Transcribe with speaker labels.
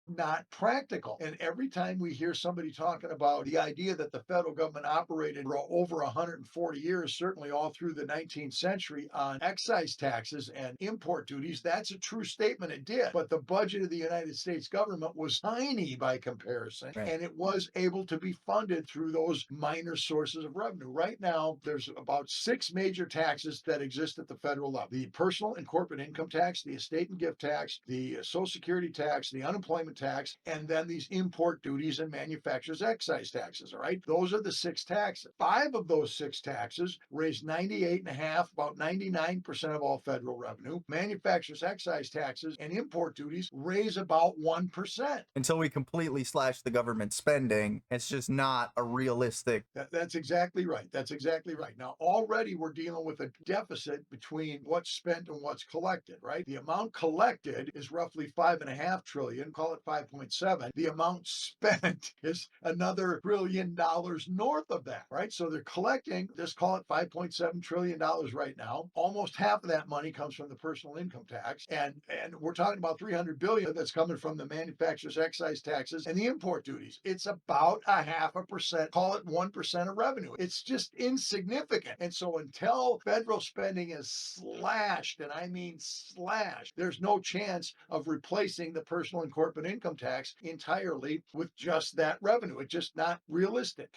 Speaker 1: not practical. And every time we hear somebody talking about the idea that the federal government operated for over 140 years, certainly all through the 19th century, on excise taxes and import duties, that's a true statement. It did. But the budget of the United States government was tiny by comparison,
Speaker 2: Right.
Speaker 1: and it was able to be funded through those minor sources of revenue. Right now, there's about six major taxes that exist at the federal level: the personal and corporate income tax, the estate and gift tax, the Social Security tax, the unemployment tax, and then these import duties and manufacturers excise taxes. All right. Those are the six taxes. Five of those six taxes raise 98 and a half, about 99% of all federal revenue. Manufacturers excise taxes and import duties raise about 1%.
Speaker 2: Until we completely slash the government spending, it's just not a realistic.
Speaker 1: That's exactly right. That's exactly right. Now, already we're dealing with a deficit between what's spent and what's collected, right? The amount collected is roughly 5.5 trillion, call it 5.7. The amount spent is another $1 trillion north of that, right? So they're collecting, just call it $5.7 trillion right now. Almost half of that money comes from the personal income tax. And we're talking about 300 billion that's coming from the manufacturers excise taxes and the import duties. It's about a 0.5%, call it 1% of revenue. It's just insignificant. And so until federal spending is slashed, and I mean slashed, there's no chance of replacing the personal and corporate income tax entirely with just that revenue. It's just not realistic.